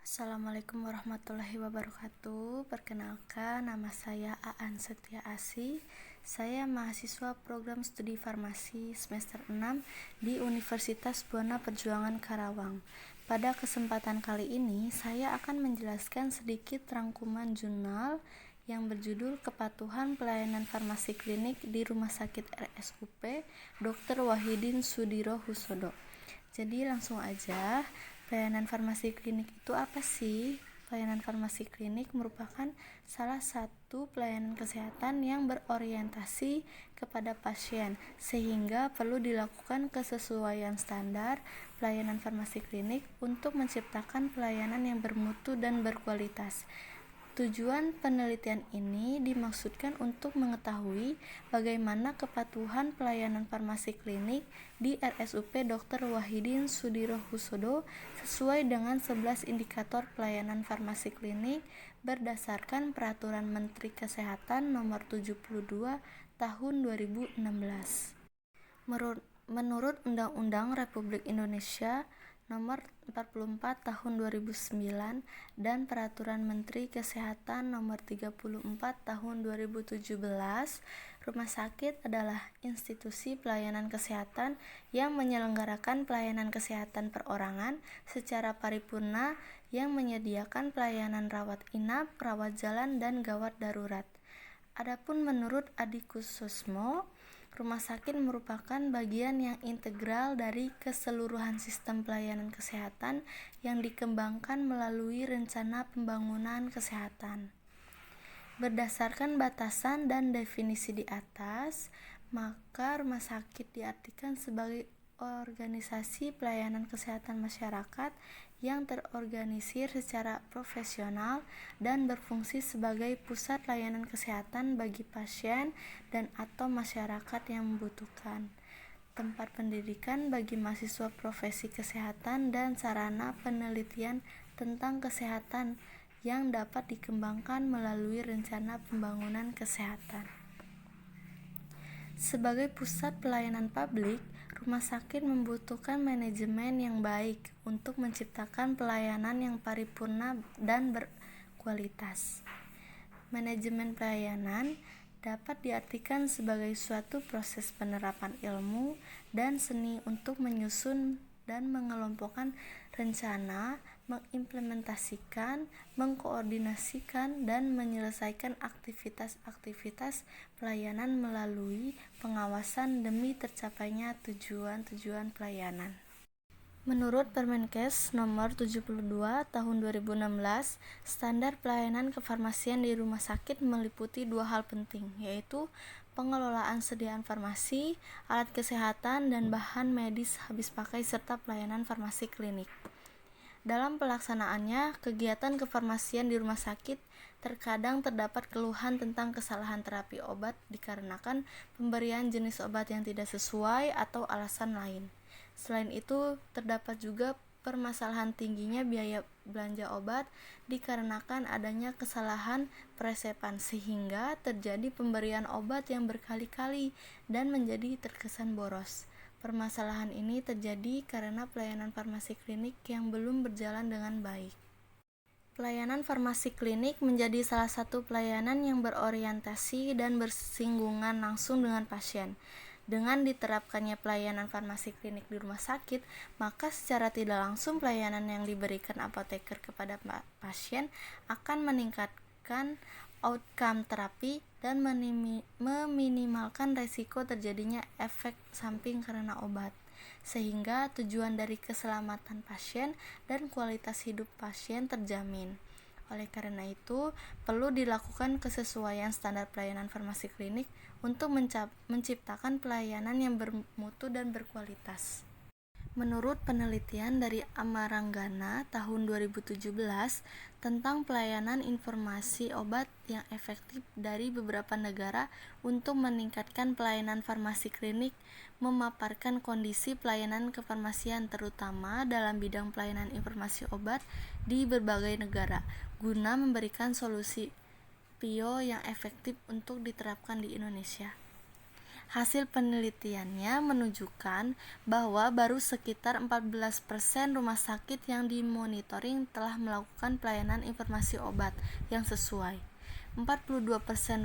Assalamualaikum warahmatullahi wabarakatuh. Perkenalkan, nama saya Aan Setia Asih. Saya mahasiswa program studi farmasi semester 6 di Universitas Buana Perjuangan Karawang. Pada kesempatan kali ini, saya akan menjelaskan sedikit rangkuman jurnal yang berjudul Kepatuhan Pelayanan Farmasi Klinik di Rumah Sakit RSUP Dr. Wahidin Sudirohusodo. Jadi langsung aja, pelayanan farmasi klinik itu apa sih? Pelayanan farmasi klinik merupakan salah satu pelayanan kesehatan yang berorientasi kepada pasien, sehingga perlu dilakukan kesesuaian standar pelayanan farmasi klinik untuk menciptakan pelayanan yang bermutu dan berkualitas. Tujuan penelitian ini dimaksudkan untuk mengetahui bagaimana kepatuhan pelayanan farmasi klinik di RSUP Dr. Wahidin Sudirohusodo sesuai dengan 11 indikator pelayanan farmasi klinik berdasarkan Peraturan Menteri Kesehatan Nomor 72 Tahun 2016. Menurut Undang-Undang Republik Indonesia Nomor 44 Tahun 2009 dan Peraturan Menteri Kesehatan Nomor 34 Tahun 2017, rumah sakit adalah institusi pelayanan kesehatan yang menyelenggarakan pelayanan kesehatan perorangan secara paripurna yang menyediakan pelayanan rawat inap, rawat jalan, dan gawat darurat. Adapun menurut Adikussusmo, rumah sakit merupakan bagian yang integral dari keseluruhan sistem pelayanan kesehatan yang dikembangkan melalui rencana pembangunan kesehatan. Berdasarkan batasan dan definisi di atas, maka rumah sakit diartikan sebagai organisasi pelayanan kesehatan masyarakat yang terorganisir secara profesional dan berfungsi sebagai pusat layanan kesehatan bagi pasien dan atau masyarakat yang membutuhkan, tempat pendidikan bagi mahasiswa profesi kesehatan, dan sarana penelitian tentang kesehatan yang dapat dikembangkan melalui rencana pembangunan kesehatan. Sebagai pusat pelayanan publik, rumah sakit membutuhkan manajemen yang baik untuk menciptakan pelayanan yang paripurna dan berkualitas. Manajemen pelayanan dapat diartikan sebagai suatu proses penerapan ilmu dan seni untuk menyusun dan mengelompokkan rencana, mengimplementasikan, mengkoordinasikan, dan menyelesaikan aktivitas-aktivitas pelayanan melalui pengawasan demi tercapainya tujuan-tujuan pelayanan. Menurut Permenkes Nomor 72 Tahun 2016, standar pelayanan kefarmasian di rumah sakit meliputi dua hal penting, yaitu pengelolaan sediaan farmasi, alat kesehatan, dan bahan medis habis pakai serta pelayanan farmasi klinik. Dalam pelaksanaannya, kegiatan kefarmasian di rumah sakit terkadang terdapat keluhan tentang kesalahan terapi obat dikarenakan pemberian jenis obat yang tidak sesuai atau alasan lain. Selain itu, terdapat juga permasalahan tingginya biaya belanja obat dikarenakan adanya kesalahan peresepan sehingga terjadi pemberian obat yang berkali-kali dan menjadi terkesan boros. Permasalahan ini terjadi karena pelayanan farmasi klinik yang belum berjalan dengan baik. Pelayanan farmasi klinik menjadi salah satu pelayanan yang berorientasi dan bersinggungan langsung dengan pasien. Dengan diterapkannya pelayanan farmasi klinik di rumah sakit, maka secara tidak langsung pelayanan yang diberikan apoteker kepada pasien akan meningkatkan outcome terapi dan meminimalkan resiko terjadinya efek samping karena obat, sehingga tujuan dari keselamatan pasien dan kualitas hidup pasien terjamin. Oleh karena itu, perlu dilakukan kesesuaian standar pelayanan farmasi klinik untuk menciptakan pelayanan yang bermutu dan berkualitas. Menurut penelitian dari Amaranggana tahun 2017 tentang pelayanan informasi obat yang efektif dari beberapa negara untuk meningkatkan pelayanan farmasi klinik, memaparkan kondisi pelayanan kefarmasian terutama dalam bidang pelayanan informasi obat di berbagai negara, guna memberikan solusi PIO yang efektif untuk diterapkan di Indonesia. Hasil penelitiannya menunjukkan bahwa baru sekitar 14% rumah sakit yang dimonitoring telah melakukan pelayanan informasi obat yang sesuai. 42%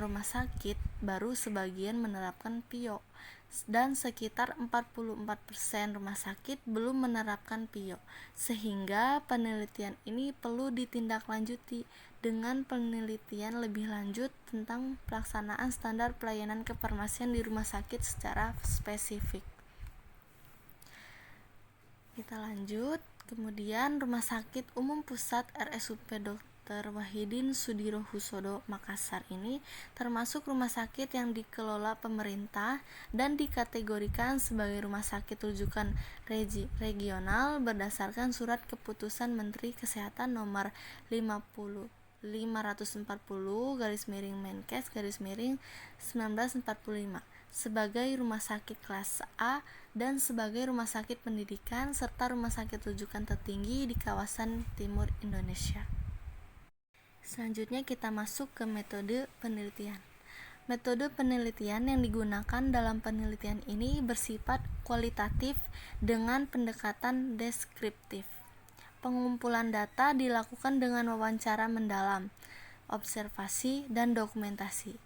rumah sakit baru sebagian menerapkan PIO, dan sekitar 44% rumah sakit belum menerapkan PIO, sehingga penelitian ini perlu ditindaklanjuti dengan penelitian lebih lanjut tentang pelaksanaan standar pelayanan kefarmasian di rumah sakit secara spesifik. Kita lanjut. Kemudian Rumah Sakit Umum Pusat RSUP Dr. Wahidin Sudirohusodo Makassar ini termasuk rumah sakit yang dikelola pemerintah dan dikategorikan sebagai rumah sakit rujukan regional berdasarkan surat keputusan Menteri Kesehatan nomor 540/Menkes/1945 sebagai rumah sakit kelas A dan sebagai rumah sakit pendidikan serta rumah sakit rujukan tertinggi di kawasan timur Indonesia. Selanjutnya kita masuk ke metode penelitian. Metode penelitian yang digunakan dalam penelitian ini bersifat kualitatif dengan pendekatan deskriptif. Pengumpulan data dilakukan dengan wawancara mendalam, observasi, dan dokumentasi.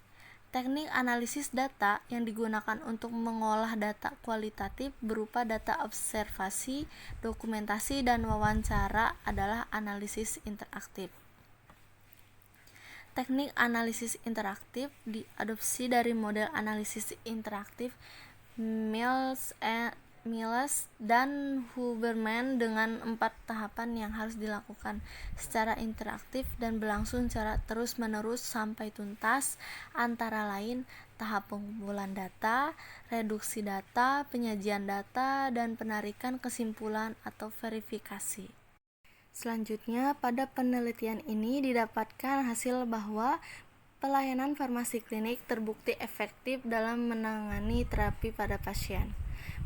Teknik analisis data yang digunakan untuk mengolah data kualitatif berupa data observasi, dokumentasi, dan wawancara adalah analisis interaktif. Teknik analisis interaktif diadopsi dari model analisis interaktif Miles dan Huberman dengan 4 tahapan yang harus dilakukan secara interaktif dan berlangsung secara terus-menerus sampai tuntas, antara lain tahap pengumpulan data, reduksi data, penyajian data, dan penarikan kesimpulan atau verifikasi. Selanjutnya, pada penelitian ini didapatkan hasil bahwa pelayanan farmasi klinik terbukti efektif dalam menangani terapi pada pasien.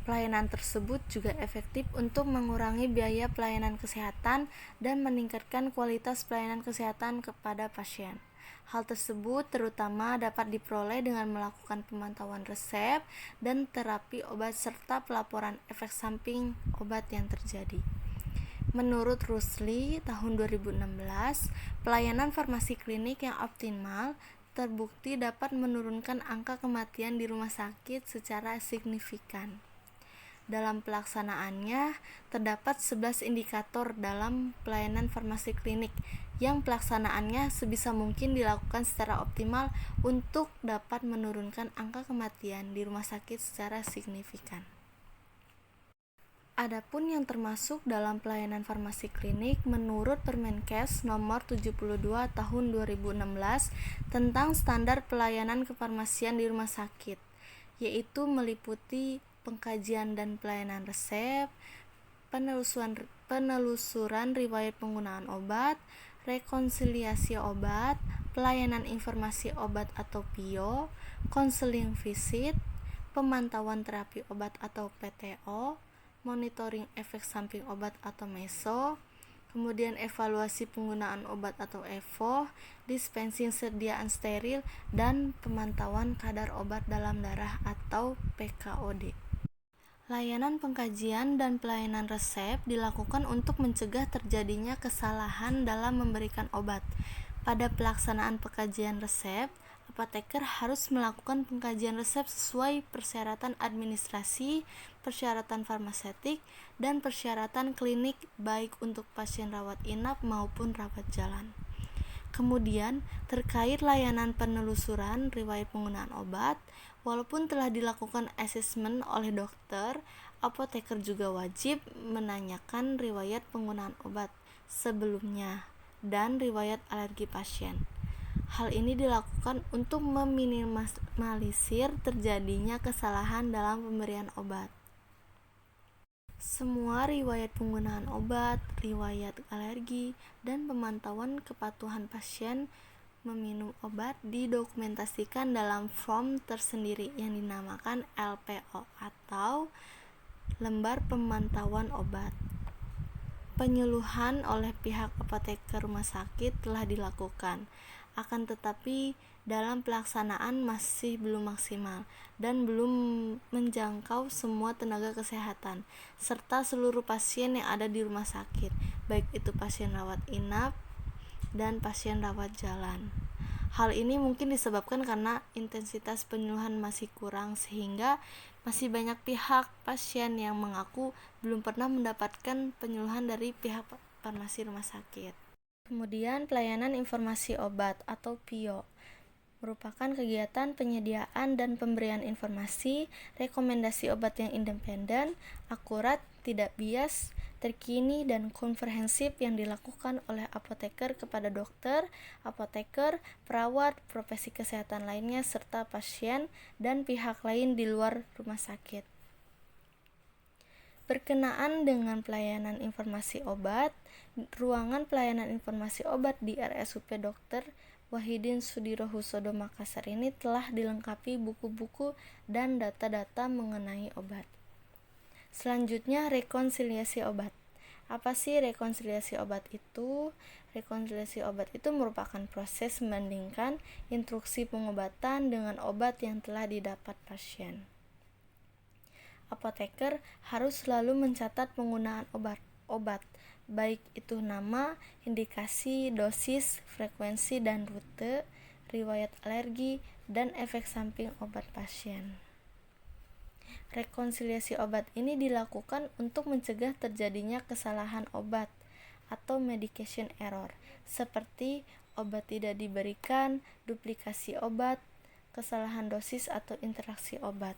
Pelayanan tersebut juga efektif untuk mengurangi biaya pelayanan kesehatan dan meningkatkan kualitas pelayanan kesehatan kepada pasien. Hal tersebut terutama dapat diperoleh dengan melakukan pemantauan resep dan terapi obat serta pelaporan efek samping obat yang terjadi. Menurut Rusli, tahun 2016, pelayanan farmasi klinik yang optimal terbukti dapat menurunkan angka kematian di rumah sakit secara signifikan. Dalam pelaksanaannya, terdapat 11 indikator dalam pelayanan farmasi klinik yang pelaksanaannya sebisa mungkin dilakukan secara optimal untuk dapat menurunkan angka kematian di rumah sakit secara signifikan. Adapun yang termasuk dalam pelayanan farmasi klinik menurut Permenkes nomor 72 tahun 2016 tentang standar pelayanan kefarmasian di rumah sakit, yaitu meliputi pengkajian dan pelayanan resep, penelusuran riwayat penggunaan obat, rekonsiliasi obat, pelayanan informasi obat atau PIO, konseling visit, pemantauan terapi obat atau PTO, monitoring efek samping obat atau MESO, kemudian evaluasi penggunaan obat atau EVO, dispensing sediaan steril, dan pemantauan kadar obat dalam darah atau PKOD. Layanan pengkajian dan pelayanan resep dilakukan untuk mencegah terjadinya kesalahan dalam memberikan obat. Pada pelaksanaan pengkajian resep, apoteker harus melakukan pengkajian resep sesuai persyaratan administrasi, persyaratan farmaseutik, dan persyaratan klinik baik untuk pasien rawat inap maupun rawat jalan. Kemudian, terkait layanan penelusuran riwayat penggunaan obat, walaupun telah dilakukan asesmen oleh dokter, apoteker juga wajib menanyakan riwayat penggunaan obat sebelumnya dan riwayat alergi pasien. Hal ini dilakukan untuk meminimalisir terjadinya kesalahan dalam pemberian obat. Semua riwayat penggunaan obat, riwayat alergi, dan pemantauan kepatuhan pasien meminum obat didokumentasikan dalam form tersendiri yang dinamakan LPO atau lembar pemantauan obat. Penyuluhan oleh pihak apoteker rumah sakit telah dilakukan. akan tetapi dalam pelaksanaan masih belum maksimal dan belum menjangkau semua tenaga kesehatan serta seluruh pasien yang ada di rumah sakit, baik itu pasien rawat inap dan pasien rawat jalan. Hal ini mungkin disebabkan karena intensitas penyuluhan masih kurang sehingga masih banyak pihak pasien yang mengaku belum pernah mendapatkan penyuluhan dari pihak farmasi rumah sakit. Kemudian pelayanan informasi obat atau PIO merupakan kegiatan penyediaan dan pemberian informasi, rekomendasi obat yang independen, akurat, tidak bias, terkini, dan komprehensif yang dilakukan oleh apoteker kepada dokter, apoteker, perawat, profesi kesehatan lainnya, serta pasien dan pihak lain di luar rumah sakit. Berkenaan dengan pelayanan informasi obat, ruangan pelayanan informasi obat di RSUP Dr. Wahidin Sudirohusodo Makassar ini telah dilengkapi buku-buku dan data-data mengenai obat. Selanjutnya, rekonsiliasi obat. Apa sih rekonsiliasi obat itu? Rekonsiliasi obat itu merupakan proses membandingkan instruksi pengobatan dengan obat yang telah didapat pasien. Apoteker harus selalu mencatat penggunaan obat, baik itu nama, indikasi, dosis, frekuensi dan rute, riwayat alergi, dan efek samping obat pasien. Rekonsiliasi obat ini dilakukan untuk mencegah terjadinya kesalahan obat atau medication error, seperti obat tidak diberikan, duplikasi obat, kesalahan dosis atau interaksi obat.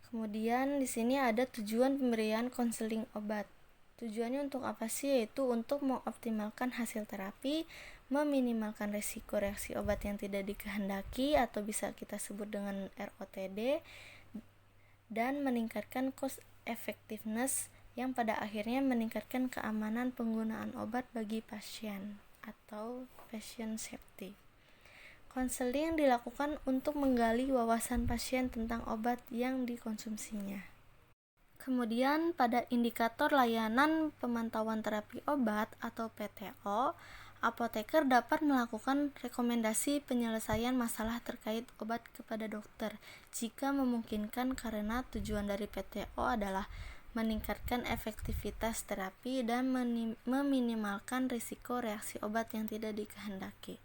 Kemudian di sini ada tujuan pemberian konseling obat. Tujuannya untuk apa sih? Yaitu untuk mengoptimalkan hasil terapi, meminimalkan risiko reaksi obat yang tidak dikehendaki atau bisa kita sebut dengan ROTD, dan meningkatkan cost effectiveness yang pada akhirnya meningkatkan keamanan penggunaan obat bagi pasien atau patient safety. Konseling dilakukan untuk menggali wawasan pasien tentang obat yang dikonsumsinya. Kemudian pada indikator layanan pemantauan terapi obat atau PTO, apoteker dapat melakukan rekomendasi penyelesaian masalah terkait obat kepada dokter jika memungkinkan, karena tujuan dari PTO adalah meningkatkan efektivitas terapi dan meminimalkan risiko reaksi obat yang tidak dikehendaki.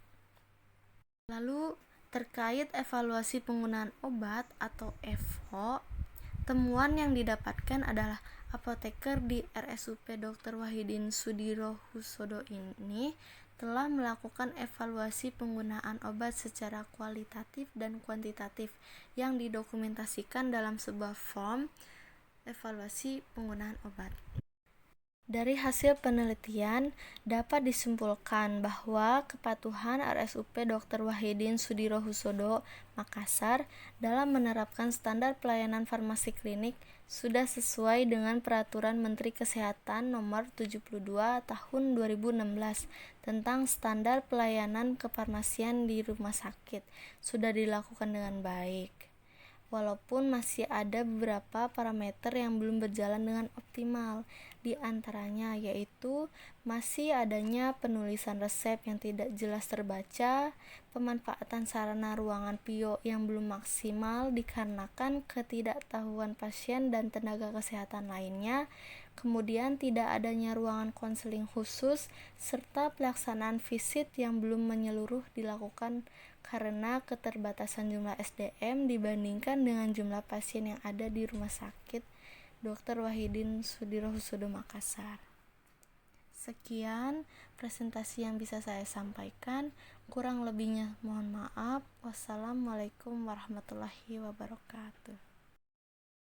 Lalu terkait evaluasi penggunaan obat atau EVO, temuan yang didapatkan adalah apoteker di RSUP Dr. Wahidin Sudirohusodo ini telah melakukan evaluasi penggunaan obat secara kualitatif dan kuantitatif yang didokumentasikan dalam sebuah form evaluasi penggunaan obat. Dari hasil penelitian, dapat disimpulkan bahwa kepatuhan RSUP Dr. Wahidin Sudirohusodo Makassar dalam menerapkan standar pelayanan farmasi klinik sudah sesuai dengan Peraturan Menteri Kesehatan Nomor 72 Tahun 2016 tentang standar pelayanan kefarmasian di rumah sakit, sudah dilakukan dengan baik. Walaupun masih ada beberapa parameter yang belum berjalan dengan optimal, di antaranya yaitu masih adanya penulisan resep yang tidak jelas terbaca, pemanfaatan sarana ruangan PIO yang belum maksimal dikarenakan ketidaktahuan pasien dan tenaga kesehatan lainnya, kemudian tidak adanya ruangan konseling khusus, serta pelaksanaan visit yang belum menyeluruh dilakukan karena keterbatasan jumlah SDM dibandingkan dengan jumlah pasien yang ada di Rumah Sakit Dr. Wahidin Sudirohusodo Makassar. Sekian presentasi yang bisa saya sampaikan, kurang lebihnya mohon maaf. Wassalamualaikum warahmatullahi wabarakatuh.